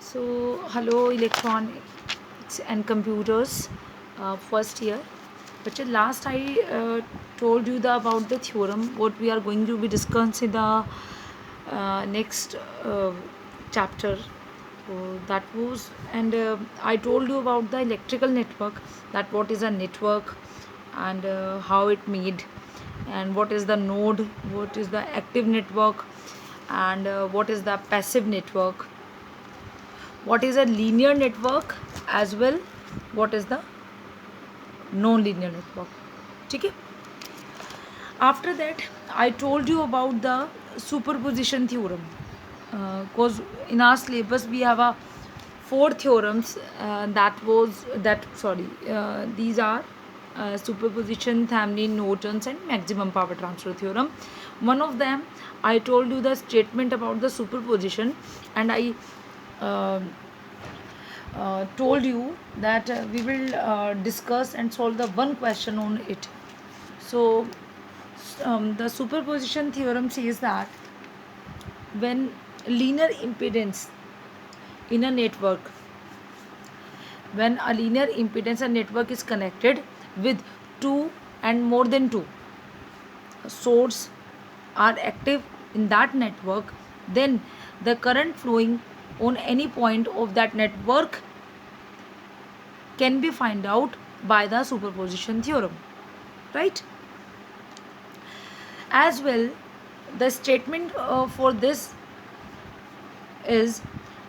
So, hello electronics and computers, first year. But last I told you about the theorem, what we are going to be discussing in the next chapter. So that was, and I told you about the electrical network, that what is a network and how it made, and what is the node, what is the active network, and what is the passive network, what is a linear network as well, what is the non linear network. ठीक है. After that I told you about the superposition theorem, because in our syllabus we have a four theorems, these are superposition, Thomson, Norton's and maximum power transfer theorem. One of them I told you the statement about the superposition, and I uh, told you that we will discuss and solve the one question on it. So the superposition theorem says that when linear impedance in a network, when a linear impedance a network is connected with two and more than two sources are active in that network, then the current flowing on any point of that network can be found out by the superposition theorem, right? As well, the statement for this is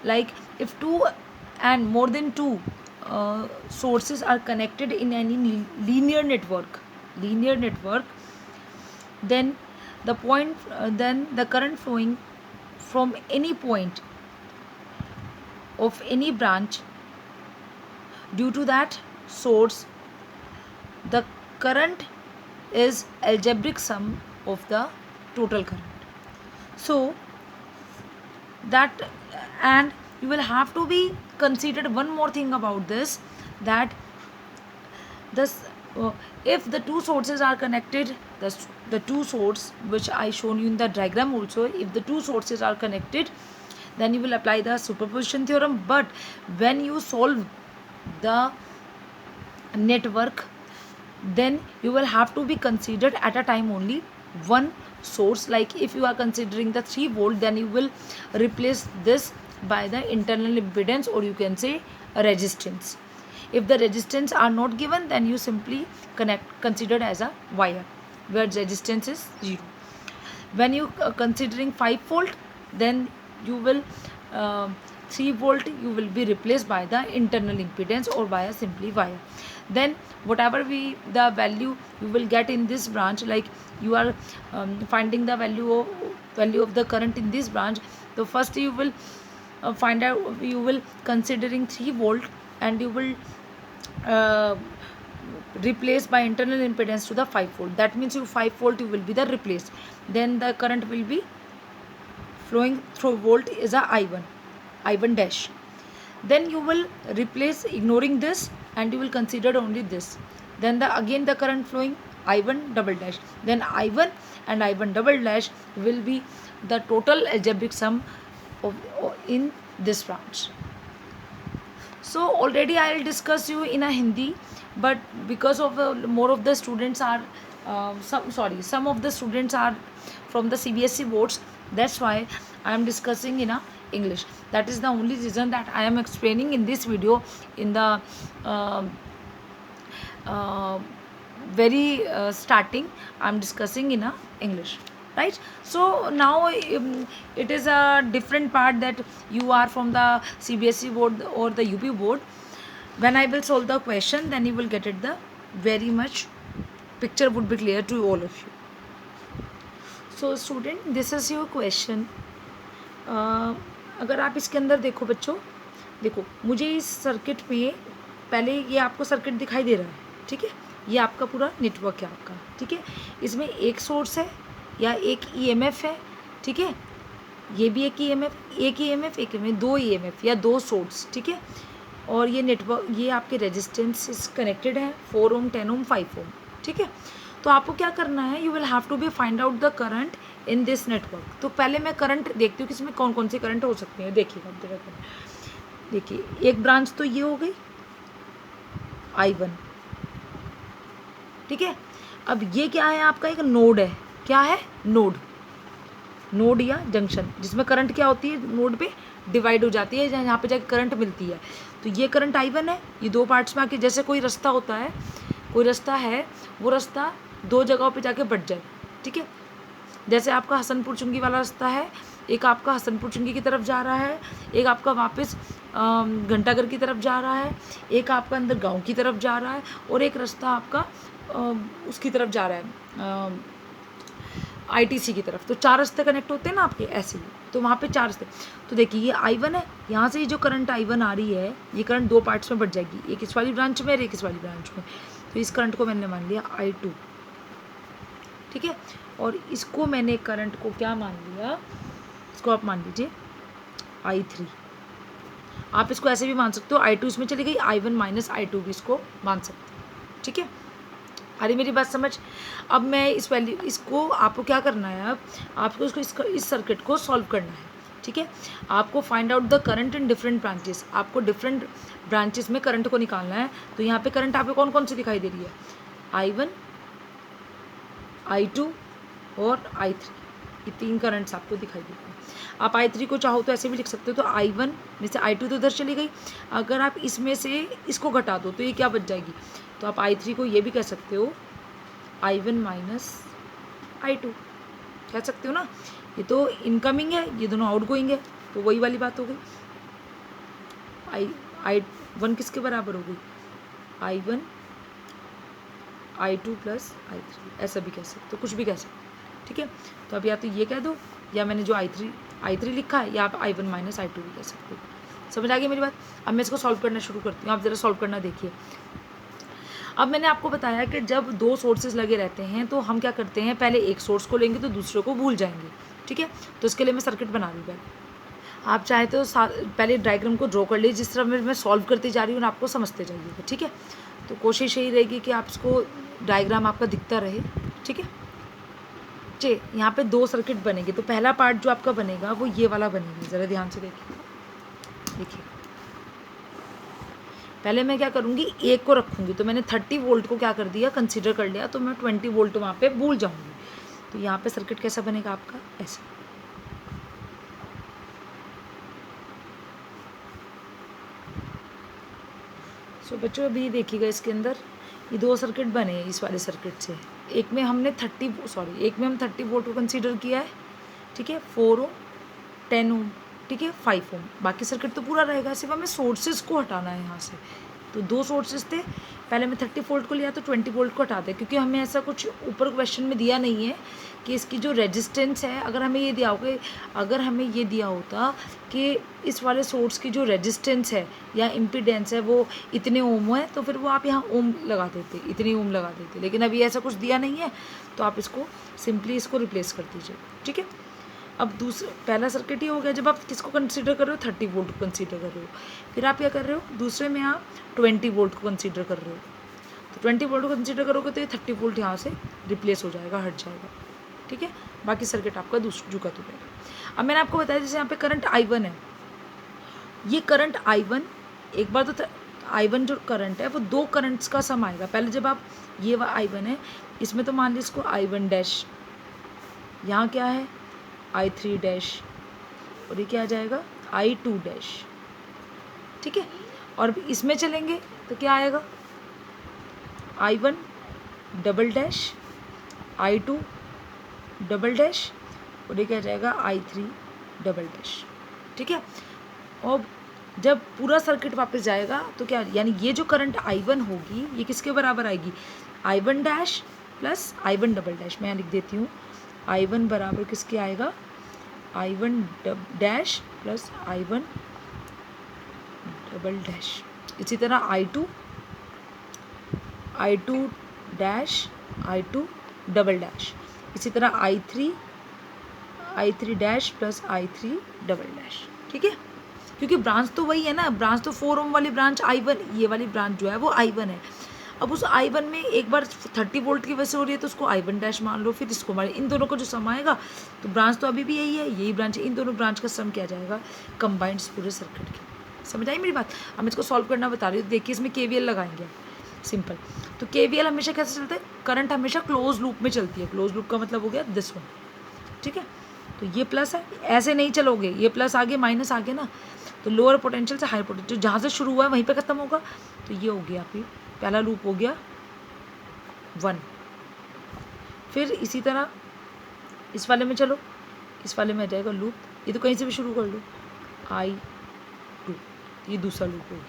like, if two and more than two sources are connected in any linear network, then then the current flowing from any point of any branch due to that source, the current is algebraic sum of the total current. So that, and you will have to be considered one more thing about this, that this if the two sources are connected, the two sources which I shown you in the diagram also, if the two sources are connected, then you will apply the superposition theorem. But when you solve the network, then you will have to be considered at a time only one source. Like if you are considering the 3 volt, then you will replace this by the internal impedance, or you can say a resistance. If the resistance are not given, then you simply considered as a wire where resistance is 0. When you considering 5 volt, then you will 3 volt you will be replaced by the internal impedance or by a simply wire. Then whatever the value you will get in this branch, like you are finding the value of the current in this branch. So first you will find out, you will considering 3 volt, and you will uh, replaced by internal impedance to the 5 volt. That means you 5 volt you will be the replaced. Then the current will be flowing through volt is a I1 dash. Then you will replace ignoring this, and you will consider only this. Then again the current flowing I1 double dash. Then I1 and I1 double dash will be the total algebraic sum in this branch. So already I will discuss you in a Hindi, but because of more of the students are some of the students are from the CBSE boards, that's why I am discussing in a English. That is the only reason that I am explaining in this video in the uh, uh, very starting. I am discussing in a English, right? So now it is a different part that you are from the CBSE board or the UP board. When I will solve the question, then you will get it, the very much picture would be clear to all of you. So student, this is your question. अगर आप इसके अंदर देखो बच्चों, देखो मुझे इस circuit में पहले ये आपको सर्किट दिखाई दे रहा है, ठीक है? ये आपका पूरा नेटवर्क है आपका, ठीक है? इसमें एक सोर्स है या एक ईएमएफ है, ठीक है? ये भी एक ईएमएफ, दो ईएमएफ या दो सोर्स, ठीक है? और ये नेटवर्क, ये आपके रेजिस्टेंस कनेक्टेड है 4 ओम, 10 ओम, 5 ओम, ठीक है? तो आपको क्या करना है, you will have to be find out the current in this network. तो पहले मैं करंट देखती हूँ कि इसमें कौन कौन से करंट हो सकते हैं. देखिएगा देखिए एक ब्रांच तो ये हो गई I1, ठीक है। अब ये क्या है आपका, एक नोड है। क्या है, नोड, नोड या जंक्शन, जिसमें करंट क्या होती है, नोड पे डिवाइड हो जाती है, यहाँ पे जाके करंट मिलती है। तो ये करंट I1 है, ये दो पार्ट्स में आके, जैसे कोई रास्ता होता है, कोई रास्ता है, वो रास्ता दो जगहों पे जाके बट जाए, ठीक है। जैसे आपका हसनपुर चुंगी वाला रास्ता है, एक आपका हसनपुर चुंगी की तरफ जा रहा है, एक आपका वापस घंटाघर की तरफ जा रहा है, एक आपका अंदर गांव की तरफ जा रहा है, और एक रास्ता आपका उसकी तरफ जा रहा है, ITC की तरफ। तो चार रास्ते कनेक्ट होते हैं ना आपके, ऐसे ही। तो वहाँ पे चार रास्ते। तो देखिए ये I1 है, यहाँ से ये जो करंट I1 आ रही है, ये करंट दो पार्ट्स में बढ़ जाएगी, एक इस वाली ब्रांच में और एक इस वाली ब्रांच में। तो इस करंट को मैंने मान लिया I2, ठीक है। और इसको मैंने करंट को क्या मान लिया, इसको आप मान लीजिए I3। आप इसको ऐसे भी मान सकते हो, I2 इसमें चली गई, I1 माइनस I2 भी इसको मान सकते हो, ठीक है। अरे मेरी बात समझ। अब मैं इस वैल्यू, इसको आपको क्या करना है, अब आपको इसको इस सर्किट को सॉल्व करना है, ठीक है। आपको find out the current in different branches, आपको डिफरेंट ब्रांचेस में करंट को निकालना है। तो यहाँ पे करंट आपको कौन कौन सी दिखाई दे रही है, I1, I2 और I3, ये तीन करंट्स आपको दिखाई दे रही है। आप I3 को चाहो तो ऐसे भी लिख सकते हो, तो I1 में से I2 तो उधर चली गई, अगर आप इसमें से इसको घटा दो तो ये क्या बच जाएगी, तो आप I3 को ये भी कह सकते हो I1 माइनस I2, कह सकते हो ना। ये तो इनकमिंग है, ये दोनों आउटगोइंग है, तो वही वाली बात हो गई। I1 किसके बराबर हो गई, I1 I2 प्लस I3, ऐसा भी कह सकते हो, कुछ भी कह सकते हो, ठीक है। तो अब या तो ये कह दो, या मैंने जो I3 लिखा है, या आप I1 माइनस I2 भी कह सकते हो। समझ आ गई मेरी बात। अब मैं इसको सॉल्व करना शुरू करती हूँ, आप ज़रा सॉल्व करना देखिए। अब मैंने आपको बताया कि जब दो सोर्सेज लगे रहते हैं तो हम क्या करते हैं, पहले एक सोर्स को लेंगे तो दूसरे को भूल जाएंगे, ठीक है। तो इसके लिए मैं सर्किट बना रही हूँ पहले। आप चाहे तो पहले डायग्राम को ड्रॉ कर लीजिए, जिस तरह मैं सॉल्व करती जा रही हूँ, आपको समझते जाइएगा, ठीक है। तो कोशिश यही रहेगी कि आप इसको डायग्राम आपका दिखता रहे, ठीक है। चलिए यहाँ पे दो सर्किट बनेंगे, तो पहला पार्ट जो आपका बनेगा वो ये वाला बनेगा, ज़रा ध्यान से देखिए। पहले मैं क्या करूँगी, एक को रखूँगी, तो मैंने 30 वोल्ट को क्या कर दिया, कंसीडर कर लिया, तो मैं 20 वोल्ट वहाँ पे भूल जाऊँगी। तो यहाँ पे सर्किट कैसा बनेगा आपका, ऐसा। सो बच्चों अभी देखिएगा, इसके अंदर ये दो सर्किट बने हैं इस वाले सर्किट से। एक में हम 30 वोल्ट को कंसीडर किया है, ठीक है, 4 ओम, 10 ओम, ठीक है, 5 ओम। बाकी सर्किट तो पूरा रहेगा, सिर्फ हमें सोर्सेज को हटाना है यहाँ से। तो दो सोर्सेज थे, पहले मैं 30 वोल्ट को लिया तो 20 वोल्ट को हटा दें, क्योंकि हमें ऐसा कुछ ऊपर क्वेश्चन में दिया नहीं है कि इसकी जो रेजिस्टेंस है, अगर हमें ये दिया होता कि इस वाले सोर्स की जो रेजिस्टेंस है या इम्पीडेंस है वो इतने ओम है, तो फिर वो आप यहाँ ओम लगा देते, इतने ओम लगा देते। लेकिन अभी ऐसा कुछ दिया नहीं है, तो आप इसको सिंपली इसको रिप्लेस कर दीजिए, ठीक है। अब पहला सर्किट ही हो गया। जब आप किसको कंसीडर कर रहे हो, 30 वोल्ट को कंसीडर कर रहे हो, फिर आप क्या कर रहे हो, दूसरे में आप 20 वोल्ट को कंसीडर कर रहे हो। तो 20 वोल्ट को कंसीडर करोगे तो ये 30 वोल्ट यहाँ से रिप्लेस हो जाएगा, हट जाएगा, ठीक है। बाकी सर्किट आपका दूसरा का तो रहेगा। अब मैंने आपको बताया जैसे यहाँ पे करंट I1 है, ये करंट I1, एक बार तो I1 जो करंट है वो दो करंट्स का सम आएगा। पहले जब आप ये I1 है, इसमें तो मान लीजिए इसको I1 डैश, यहाँ क्या है I3 डैश, और ये क्या आ जाएगा I2 डैश, ठीक है। और इसमें चलेंगे तो क्या आएगा I1 double dash, I2 double dash, और ये क्या जाएगा I3 डबल डैश, ठीक है। और जब पूरा सर्किट वापस जाएगा तो क्या, यानी ये जो करंट I1 होगी ये किसके बराबर आएगी, I1 dash plus I1 double dash. मैं यहाँ लिख देती हूँ, I1 बराबर किसके आएगा, I1 dash plus I1 double dash. इसी तरह I2 dash, I2 double dash. इसी तरह I3 dash plus I3 double dash, ठीक है। क्योंकि ब्रांच तो वही है ना, ब्रांच तो 4 ओम वाली ब्रांच I1, ये वाली ब्रांच जो है वो I1 है। अब उस I1 में एक बार 30 वोल्ट की वजह से हो रही है तो उसको I1 डैश मान लो, फिर इसको मान लो, इन दोनों का जो सम आएगा, तो ब्रांच तो अभी भी यही है, यही ब्रांच है, इन दोनों ब्रांच का सम क्या जाएगा, कंबाइंड पूरे सर्किट की, समझ आई मेरी बात? अब मैं इसको सॉल्व करना बता रही हूँ। देखिए इसमें KVL लगाएंगे सिंपल। तो KVL हमेशा कैसे चलता है? करंट हमेशा क्लोज लूप में चलती है। क्लोज लूप का मतलब हो गया दिस वन, ठीक है। तो ये प्लस है, ऐसे नहीं चलोगे, ये प्लस आगे माइनस आगे ना, तो लोअर पोटेंशियल से हाई पोटेंशियल जहाँ से शुरू हुआ है वहीं पे खत्म होगा। तो ये हो गया आपकी पहला लूप हो गया 1। फिर इसी तरह इस वाले में चलो, इस वाले में आ जाएगा लूप, ये तो कहीं से भी शुरू कर लो, I2, ये दूसरा लूप हो गया।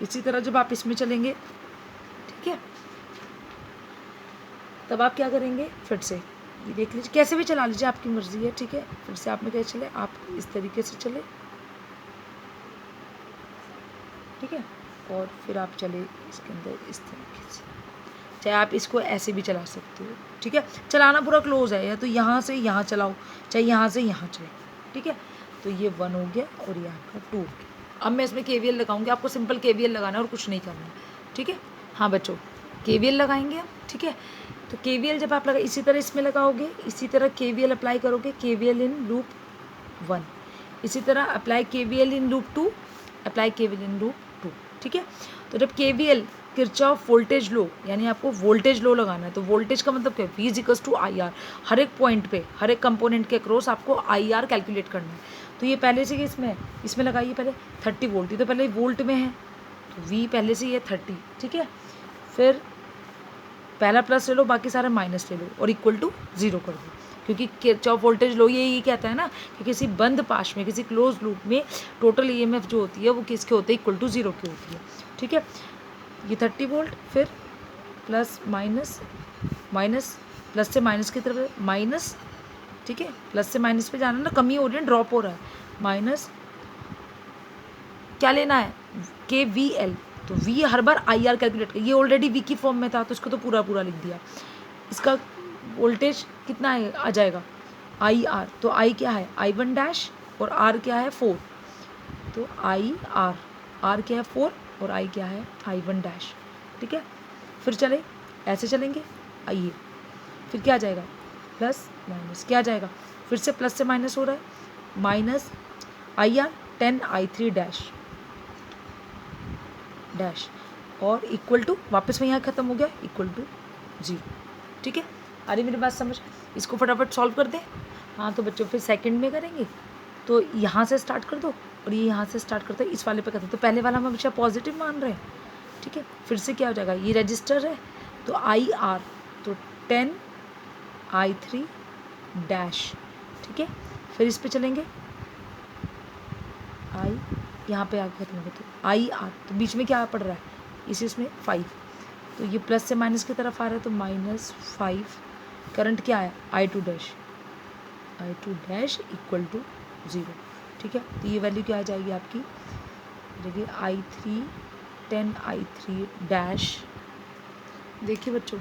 इसी तरह जब आप इसमें चलेंगे, ठीक है, तब आप क्या करेंगे, फिर से ये देख लीजिए, कैसे भी चला लीजिए, आपकी मर्जी है, ठीक है। फिर से आप में कैसे चले, आप इस तरीके से चले, ठीक है, और फिर आप चले इसके अंदर इस तरीके से, चाहे आप इसको ऐसे भी चला सकते हो, ठीक है। चलाना पूरा क्लोज है, या तो यहाँ से यहाँ चलाओ, चाहे यहाँ से यहाँ चले, ठीक है। तो ये 1 हो गया और ये आपका 2 हो गया। अब मैं इसमें KVL लगाऊंगी, आपको सिंपल KVL लगाना है और कुछ नहीं करना है, ठीक है। हाँ बच्चों, KVL लगाएंगे हम, ठीक है। तो KVL जब आप लगा इसी तरह इसमें लगाओगे, इसी तरह KVL अप्लाई करोगे, KVL इन लूप 1, इसी तरह apply KVL in loop 2, apply KVL in loop 2, ठीक है। तो जब KVL किरचॉफ वोल्टेज लो, यानी आपको वोल्टेज लो लगाना है, तो वोल्टेज का मतलब क्या है, V = IR, हर एक पॉइंट पे, हर एक कंपोनेंट के अक्रॉस आपको IR कैलकुलेट करना है। तो ये पहले से इसमें लगाइए, पहले 30 वोल्ट, ये तो पहले वोल्ट में है, तो V पहले से ये 30, ठीक है। फिर पहला प्लस ले लो, बाकी सारा माइनस ले लो और इक्वल टू 0 कर दो, क्योंकि किरचॉफ वोल्टेज लो ये कहता है ना कि किसी बंद पाश में, किसी क्लोज लूप में टोटल EMF जो होती है वो किसके होते हैं, इक्वल टू 0 की होती है, ठीक है। ये 30 वोल्ट, फिर प्लस माइनस माइनस, प्लस से माइनस की तरफ माइनस, ठीक है, प्लस से माइनस पे जाना ना, कमी हो रही है, ड्रॉप हो रहा है, माइनस क्या लेना है, KVL, तो V हर बार IR कैलकुलेट कर, ये ऑलरेडी V की फॉर्म में था तो इसको तो पूरा पूरा लिख दिया। इसका वोल्टेज कितना है आ जाएगा IR, तो I क्या है I1 डैश और R क्या है 4, तो IR, R क्या है 4 और I क्या है I1 डैश, ठीक है। फिर चले ऐसे चलेंगे, आइए फिर क्या आ जाएगा, प्लस माइनस क्या आ जाएगा, फिर से प्लस से माइनस हो रहा है, minus IR 10 I3 dash dash और इक्वल टू, वापस में यहाँ ख़त्म हो गया, इक्वल टू 0, ठीक है। अरे मेरी बात समझ, इसको फटाफट सॉल्व कर दें। हाँ तो बच्चों फिर सेकंड में करेंगे, तो यहाँ से स्टार्ट कर दो और ये यहाँ से स्टार्ट करते हैं, इस वाले पे करते हैं, तो पहले वाला हम हमेशा पॉजिटिव मान रहे हैं, ठीक है। फिर से क्या हो जाएगा, ये रजिस्टर है तो IR, तो 10 I3 डैश, ठीक है। फिर इस पे चलेंगे, I यहाँ पे आगे खत्म हो गया, तो IR, तो बीच में क्या पड़ रहा है इसमें 5, तो ये प्लस से माइनस की तरफ आ रहा है, तो -5, करंट क्या है I2 डैश इक्वल टू 0, ठीक है। तो ये वैल्यू क्या आ जाएगी आपकी, देखिए I3 10 I3 डैश। देखिए बच्चों,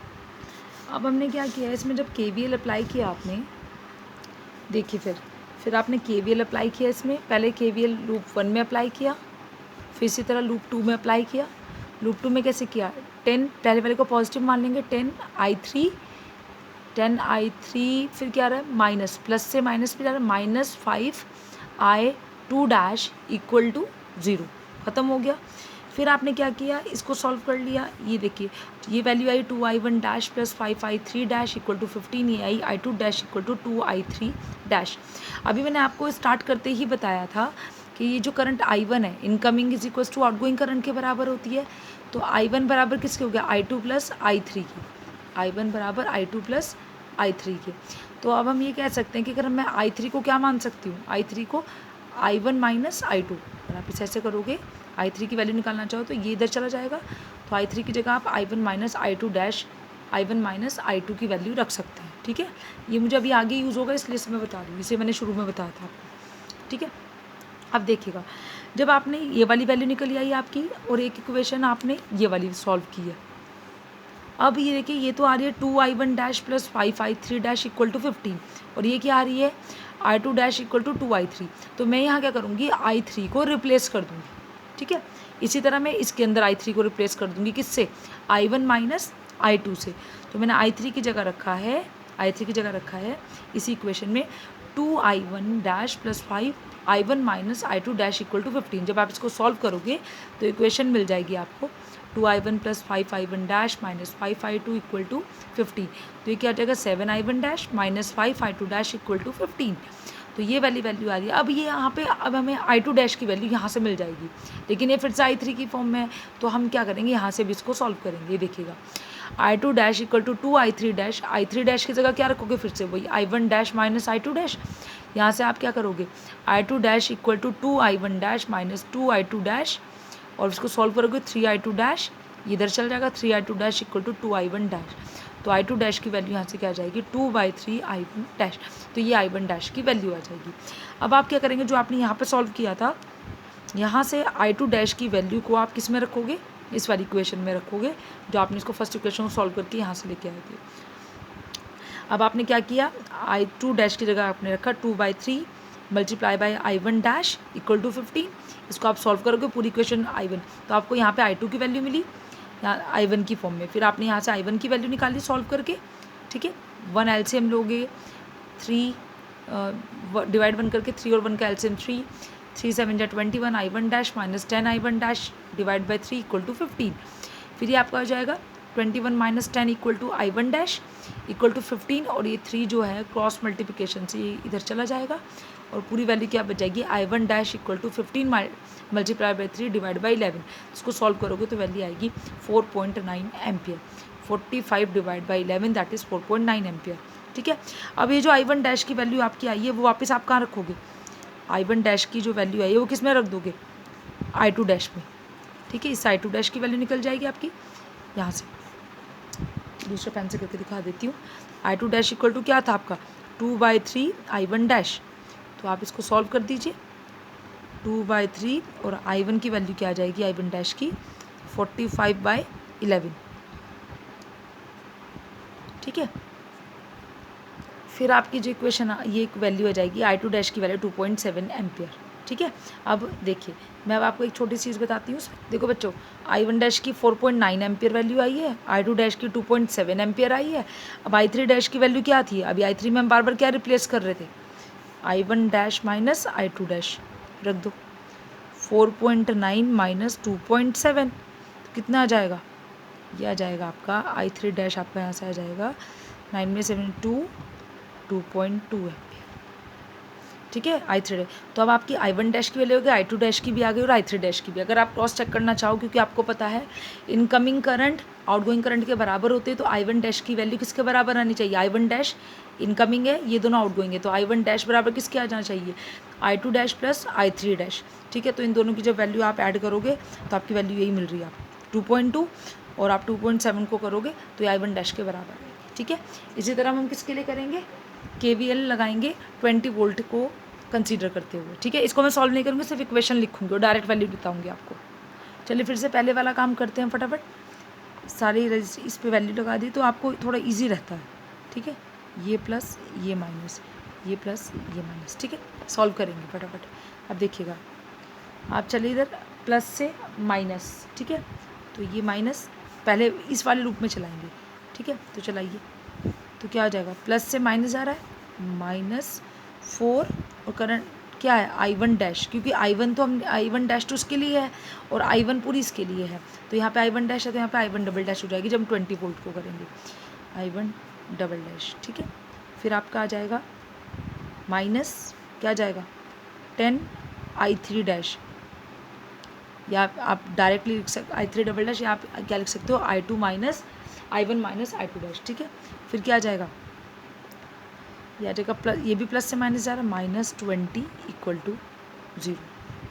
अब हमने क्या किया है, इसमें जब KVL अप्लाई किया आपने, देखिए फिर आपने KVL अप्लाई किया, इसमें पहले KVL लूप 1 में अप्लाई किया, फिर इसी तरह लूप 2 में अप्लाई किया। लूप 2 में कैसे किया, 10 पहले वाले को पॉजिटिव मान लेंगे, 10 I3, फिर क्या आ रहा है माइनस, प्लस से माइनस पे जा रहा है, -5 I2 डैश इक्वल टू 0, ख़त्म हो गया। फिर आपने क्या किया, इसको सॉल्व कर लिया, ये देखिए ये value I 2 I1 dash plus 5 I3 dash equal to 15, ये I I2 dash equal to 2 I3 dash. अभी मैंने आपको स्टार्ट करते ही बताया था कि ये जो करंट I1 है, incoming is equal to outgoing current के बराबर होती है। तो I1 बराबर किसके हो गया, I2 प्लस I3 की, I1 बराबर I2 प्लस I3 के। तो अब हम ये कह सकते हैं कि अगर मैं I3 को क्या मान सकती हूँ, I3 को I1 माइनस I2, अगर आप इसे ऐसे करोगे, I3 की वैल्यू निकालना चाहो तो ये इधर चला जाएगा, तो I3 की जगह आप I1 minus I2 dash I1 minus I2 की वैल्यू रख सकते हैं, ठीक है। ये मुझे अभी आगे यूज़ होगा इसलिए मैं बता रही हूँ, इसे मैंने शुरू में बताया था आपको, ठीक है। अब देखिएगा, जब आपने ये वाली वैल्यू निकल आई आपकी और एक इक्वेशन आपने ये वाली सॉल्व की है, अब ये देखिए ये तो आ रही है 2 I1 dash plus 5 I3 dash equal to 15, और ये क्या आ रही है I2 dash equal to 2 I3। तो मैं यहाँ क्या करूँगी, I3 को रिप्लेस कर दूँगी, ठीक है। इसी तरह मैं इसके अंदर I3 को रिप्लेस कर दूँगी, किससे, I1 माइनस I2 से। तो मैंने I3 की जगह रखा है, I3 की जगह रखा है इसी इक्वेशन में 2 I1 dash plus 5 I1 minus I2 dash equal to 15। जब आप इसको सॉल्व करोगे तो इक्वेशन मिल जाएगी आपको 2I1 plus 5I1 dash minus 5I2 equal to 15। तो ये क्या आ जाएगा 7I1 dash minus 5I2 dash equal to 15। तो ये वाली वैल्यू आ रही है। अब ये यहाँ पे अब हमें I2 डैश की वैल्यू यहाँ से मिल जाएगी, लेकिन ये फिर से I3 की फॉर्म में है, तो हम क्या करेंगे यहाँ से भी इसको सॉल्व करेंगे। ये देखिएगा I2 dash equal to 2I3 dash, I3 dash की जगह क्या रखोगे फिर से वही I1 dash minus I2 dash. यहाँ से आप क्या करोगे I2 dash equal to 2I1 dash minus 2I2 dash, और इसको सॉल्व करोगे 3I2 डैश, इधर चल जाएगा 3I2 dash equal to 2I1 dash. तो I2 डैश की वैल्यू यहाँ से क्या आ जाएगी 2/3I1 डैश। तो ये I1 डैश की वैल्यू आ जाएगी। अब आप क्या करेंगे, जो आपने यहाँ पे सॉल्व किया था, यहाँ से I2 डैश की वैल्यू को आप किस में रखोगे, इस वाली इक्वेशन में रखोगे, जो आपने इसको फर्स्ट इक्वेशन को सॉल्व करके यहाँ से लेके आए थे। अब आपने क्या किया, I2 डैश की जगह आपने रखा 2/3 multiply by I1 dash equal to 15। इसको आप सॉल्व करोगे पूरी इक्वेशन I1, तो आपको यहाँ पे I2 की वैल्यू मिली यहाँ I1 की फॉर्म में। फिर आपने यहाँ से I1 की वैल्यू निकाली सॉल्व करके, ठीक है। 1 LCM लोगे 3 डिवाइड 1 करके 3 और 1 का LCM 3, 3 7 जा 21 I1 dash minus 10 I1 dash divide by 3 equal to 15। फिर ये आपका हो जाएगा 21 minus 10 equal to I1 dash equal to 15, और ये 3 जो है क्रॉस मल्टीप्लिकेशन से ये इधर चला जाएगा, और पूरी वैल्यू क्या बच जाएगी I1 dash equal to 15 multiply by 3 divide by 11। इसको सॉल्व करोगे तो वैल्यू आएगी 4.9 ampere. 45 divide by 11 that is 4.9 ampere, ठीक है। अब ये जो I1 डैश की वैल्यू आपकी आई है वो वापस आप कहाँ रखोगे, I1 डैश की जो वैल्यू आई है वो किस में रख दोगे I2 डैश में, ठीक है। इस I2 डैश की वैल्यू निकल जाएगी आपकी यहाँ से। दूसरे पेन से करके दिखा देती हूँ। I2 डैश इक्वल टू क्या था आपका 2/3 I1 डैश, तो आप इसको सॉल्व कर दीजिए 2/3, और I1 की वैल्यू क्या आ जाएगी I1 डैश की 45/11, ठीक है। फिर आपकी जो इक्वेशन ये एक वैल्यू आ जाएगी I2 डैश की वैल्यू 2.7 एम्पियर, ठीक है। अब देखिए मैं अब आपको एक छोटी सी चीज़ बताती हूँ। देखो बच्चों I1 डैश की 4.9 एम्पियर वैल्यू आई है, I2 डैश की 2.7 एम्पियर आई है। अब I3 डैश की वैल्यू क्या थी, अभी I3 में हम बार बार क्या रिप्लेस कर रहे थे I1 dash minus I2 dash रख दो, 4.9 माइनस 2.7 तो कितना आ जाएगा, ये आ जाएगा आपका I3 डैश आपका यहाँ से आ जाएगा 9 में 7 2.2 एम्पियर, ठीक है I3 डैश। तो अब आपकी I1 डैश की वैल्यू हो गई, I2 डैश की भी आ गई और I3 डैश की भी। अगर आप क्रॉस चेक करना चाहो, क्योंकि आपको पता है इनकमिंग करंट आउटगोइंग करंट के बराबर होते हैं, तो I1 डैश की वैल्यू किसके बराबर आनी चाहिए, I1 डैश इनकमिंग है, ये दोनों आउटगोइंग है, तो I1 डैश बराबर किसके आ जाना चाहिए I2 dash plus I3 dash, ठीक है। तो इन दोनों की जब वैल्यू आप ऐड करोगे तो आपकी वैल्यू यही मिल रही है आपको 2.2, और आप 2.7 को करोगे तो ये I1 डैश के बराबर है, ठीक है। इसी तरह हम किसके लिए करेंगे, KVL लगाएंगे 20 वोल्ट को कंसीडर करते हुए, ठीक है। इसको मैं सॉल्व नहीं करूँगी, सिर्फ इक्वेशन लिखूँगी और डायरेक्ट वैल्यू बताऊँगी आपको। चलिए फिर से पहले वाला काम करते हैं फटाफट। सारी इस पे वैल्यू लगा दी तो आपको थोड़ा इजी रहता है, ठीक है। ये प्लस ये माइनस, ये प्लस ये माइनस, ठीक है। सॉल्व करेंगे फटाफट। अब देखिएगा आप चलिए इधर प्लस से माइनस, ठीक है। तो ये माइनस पहले इस वाले लूप में चलाएंगे, ठीक है। तो चलाइए, तो क्या हो जाएगा, प्लस से माइनस जा रहा है -4, और करंट क्या है I1 डैश, क्योंकि I1 तो हम I1 डैश तो उसके लिए है और I1 पूरी इसके लिए है, तो यहाँ पे I1 डैश है तो यहाँ पे I1 डबल डैश हो जाएगी जब हम 20 वोल्ट को करेंगे I1 डबल डैश, ठीक है। फिर आपका आ जाएगा माइनस क्या आ जाएगा 10 I3 डैश, या आप डायरेक्टली लिख सकते I3 डबल डैश, या आप क्या लिख सकते हो I2 minus I1 minus I2 dash, ठीक है। फिर क्या आ जाएगा, ये आ जाएगा प्लस, ये भी प्लस से माइनस जा रहा है -20 इक्वल टू 0,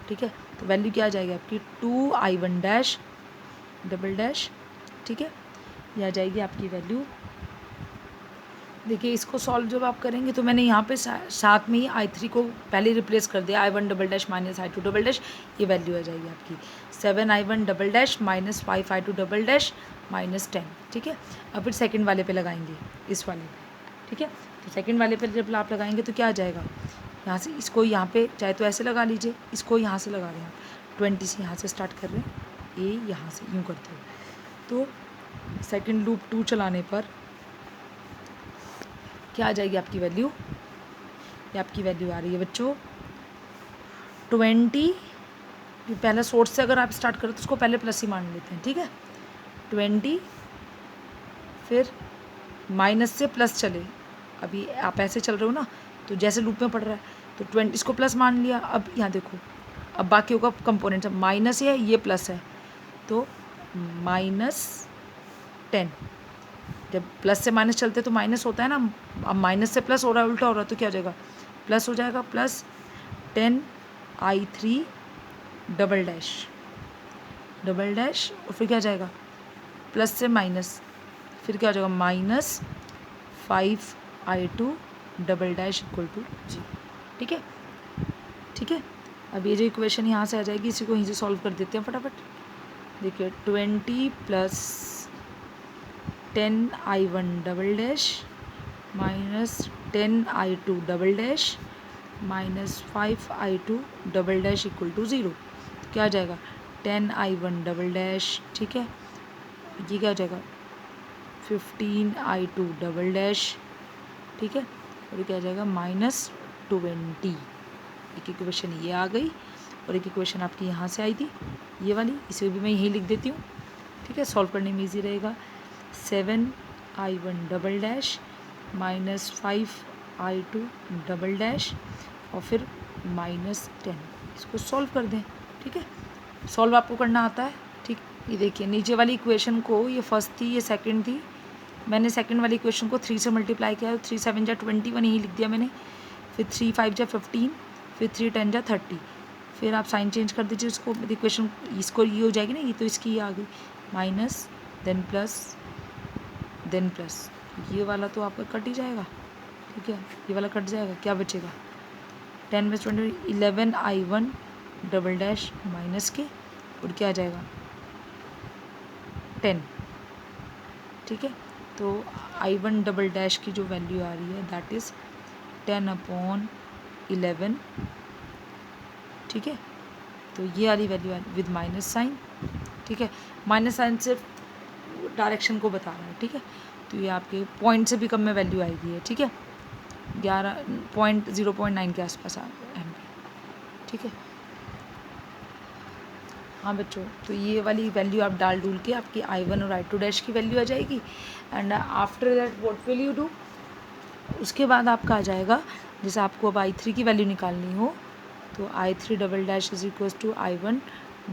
ठीक है। तो वैल्यू क्या आ जाएगी आपकी 2 I1 डैश डबल डैश, ठीक है। ये आ जाएगी आपकी वैल्यू। देखिए इसको सॉल्व जब आप करेंगे तो मैंने यहाँ पे साथ में ही I3 को पहले रिप्लेस कर दिया, I1 double dash minus I2 double dash, ये वैल्यू आ जाएगी आपकी 7 I1 double dash minus 5 I2 double dash -10, ठीक है। अब फिर सेकंड वाले पे लगाएंगे, इस वाले पे, ठीक है। तो सेकंड वाले पे जब आप लगाएंगे तो क्या आ जाएगा, यहाँ से इसको यहाँ पे चाहे तो ऐसे लगा लीजिए, इसको यहाँ से लगा रहे हैं, 20 से यहाँ से स्टार्ट कर रहे हैं, ये यहाँ से यूँ करते हुए, तो सेकंड लूप 2 चलाने पर क्या आ जाएगी आपकी वैल्यू, ये आपकी वैल्यू आ रही है बच्चों 20, पहले सोर्स से अगर आप स्टार्ट करें तो उसको पहले प्लस ही मान लेते हैं, ठीक है। 20 फिर माइनस से प्लस चले, अभी आप ऐसे चल रहे हो ना, तो जैसे लूप में पड़ रहा है तो 20 इसको प्लस मान लिया। अब यहाँ देखो, अब बाकी होगा कंपोनेंट्स, माइनस है ये प्लस है, तो -10। जब प्लस से माइनस चलते तो माइनस होता है ना, अब माइनस से प्लस हो रहा है, उल्टा हो रहा है, तो क्या हो जाएगा, प्लस हो जाएगा, प्लस 10i3 डबल डैश और फिर क्या आ जाएगा, प्लस से माइनस, फिर क्या हो जाएगा, -5i2 double dash equal to 0, ठीक है। ठीक है, अब ये जो इक्वेशन यहाँ से आ जाएगी, इसी को यहीं से सॉल्व कर देते हैं फटाफट। देखिए 20 plus 10i1 double dash minus 10i2 double dash minus 5i2 double dash equal to 0, तो क्या आ जाएगा, 10i1 डबल डैश, ठीक है, ये क्या हो जाएगा, 15i2 डबल डैश, ठीक है, और ये क्या आ जाएगा, -20। एक इक्वेशन ये आ गई और एक इक्वेशन आपकी यहाँ से आई थी ये वाली, इसे भी मैं यहीं लिख देती हूँ, ठीक है, सॉल्व करने में ईजी रहेगा। 7i1 double dash minus 5i2 double dash और फिर -10, इसको सॉल्व कर दें, ठीक है। सॉल्व आपको करना आता है, ठीक। ये देखिए नीचे वाली इक्वेशन को, ये फर्स्ट थी ये सेकंड थी, मैंने सेकंड वाली इक्वेशन को 3 से मल्टीप्लाई किया, 3 7 जा 21 यही लिख दिया मैंने, फिर 3 5 जा 15, फिर 3 10 जा 30, फिर आप साइन चेंज कर दीजिए इसको, इक्वेशन इसको ये हो जाएगी ना, ये तो इसकी ये आ गई, माइनस देन प्लस, ये वाला तो आपका कट ही जाएगा, ठीक है, ये वाला कट जाएगा, क्या बचेगा, 10 में 20, 11i1 डबल डैश माइनस के और क्या आ जाएगा 10, ठीक है। तो i1 डबल डैश की जो वैल्यू आ रही है दैट इज़ 10/11, ठीक है। तो ये वाली वैल्यू विद माइनस साइन, ठीक है, माइनस साइन सिर्फ डायरेक्शन को बता रहा है, ठीक है। तो ये आपके पॉइंट से भी कम में वैल्यू आएगी है, ठीक है, 0.9 के आसपास आ एम, ठीक है। हाँ बच्चों, तो ये वाली वैल्यू आप डाल डूल के आपकी i1 और i2 डैश की वैल्यू आ जाएगी, and after that what will you do, उसके बाद आपका आ जाएगा, जैसे आपको अब i3 की वैल्यू निकालनी हो तो i3 double dash is equal to i1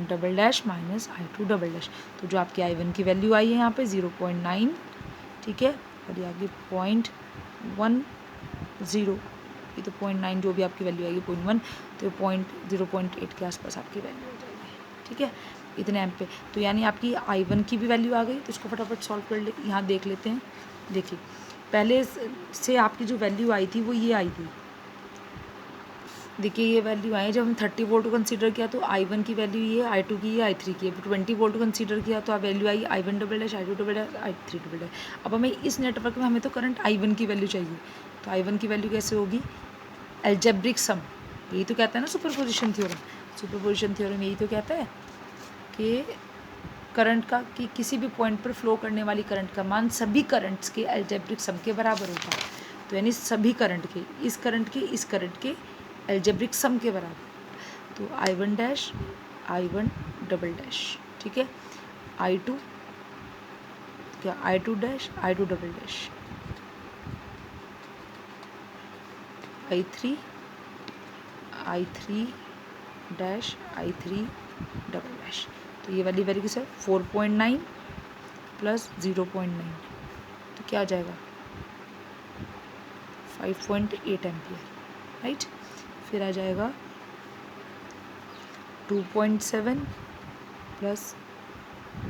double dash minus i2 double dash, तो जो आपकी i1 की वैल्यू आई है यहाँ पे 0.9, ठीक है, और ये आगे 0.10, ये तो 0.9 जो भी आपकी वैल्यू आएगी 0.1, तो 0.8 के आसपास आपकी वैल्यू हो जाएगी, ठीक है, इतने एम पे। तो यानी आपकी i1 की भी वैल्यू आ गई, तो इसको फटाफट सॉल्व कर ले, यहाँ देख लेते हैं। देखिए पहले से आपकी जो वैल्यू आई थी वो ये आई थी, देखिए ये वैल्यू आई, जब हम 30 वोल्ट को कंसीडर किया तो i1 की वैल्यू ये, i2 की ये, i3 की है, 20 वोल्ट को कंसीडर किया तो वैल्यू आई i1 double dash, i2 double dash, i3 double dash. अब हमें इस नेटवर्क में हमें तो करंट i1 की वैल्यू चाहिए, तो i1 की वैल्यू कैसे होगी, एल्जेब्रिक सम, यही तो कहता है ना सुपरपोजिशन थ्योरम यही तो कहता है कि करंट का, कि किसी भी पॉइंट पर फ्लो करने वाली करंट का मान सभी करंट्स के एल्जेब्रिक सम के बराबर होगा, तो यानी सभी करंट के, इस करंट के एल्जेब्रिक सम के बराबर, तो i1 dash, i1 double dash, ठीक है, i2 क्या, i2 dash, i2 double dash, i3 dash, i3 double dash, तो ये वाली वैल्यू किस है 4.9 प्लस 0.9, तो क्या आ जाएगा 5.8 एम्पियर, राइट। फिर आ जाएगा 2.7 प्लस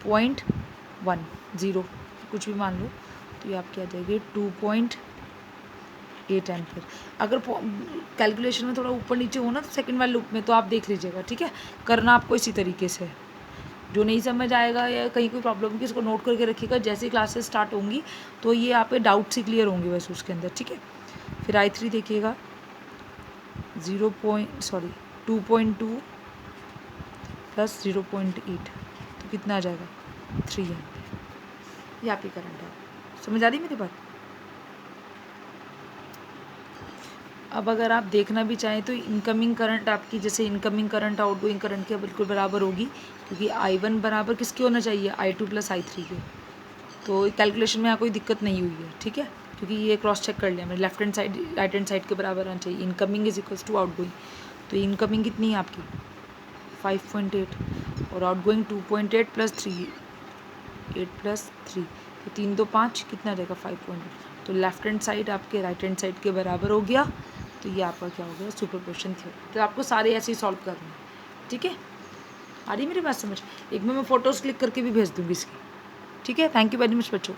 0.10, कुछ भी मान लो, तो ये आपकी आ जाएगी 2.8 एम्पियर। अगर कैलकुलेशन में थोड़ा ऊपर नीचे हो ना तो सेकंड वाले लूप में तो आप देख लीजिएगा, ठीक है, करना आपको इसी तरीके से, जो नहीं समझ आएगा या कहीं कोई प्रॉब्लम होगी इसको नोट करके रखिएगा, जैसे ही क्लासेस स्टार्ट होंगी तो ये आपके डाउट्स ही क्लियर होंगे बस उसके अंदर, ठीक है। फिर i3 देखिएगा 2.2 प्लस 0.8, तो कितना आ जाएगा 3 एम्पियर, ये आपकी करंट है। समझ आ रही मेरी बात, अब अगर आप देखना भी चाहें तो इनकमिंग करंट आपकी, जैसे इनकमिंग करंट आउटगोइंग करंट के बिल्कुल बराबर होगी, क्योंकि I1 बराबर किसके होना चाहिए, I2 + I3 के। तो कैलकुलेशन में यहाँ कोई दिक्कत नहीं हुई है, ठीक है, क्योंकि ये क्रॉस चेक कर लिया मैंने, left hand side right hand side के बराबर आना चाहिए। Incoming is equals to outgoing, तो इनकमिंग कितनी है आपकी 5.8 और आउटगोइंग 2.8 + 3, 8 + 3, तो 3 2 5 कितना रहेगा 5.8। तो लेफ्ट हैंड साइड आपके राइट हैंड साइड के बराबर हो गया। तो ये आपका क्या हो गया, सुपरपोजिशन थ्योरम। तो आपको सारे ऐसे ही सॉल्व करने हैं, ठीक है। आ रही मेरी बात समझ? एक मैं फ़ोटोज़ क्लिक करके भी भेज दूँगी इसकी, ठीक है। थैंक यू वेरी मच बच्चों।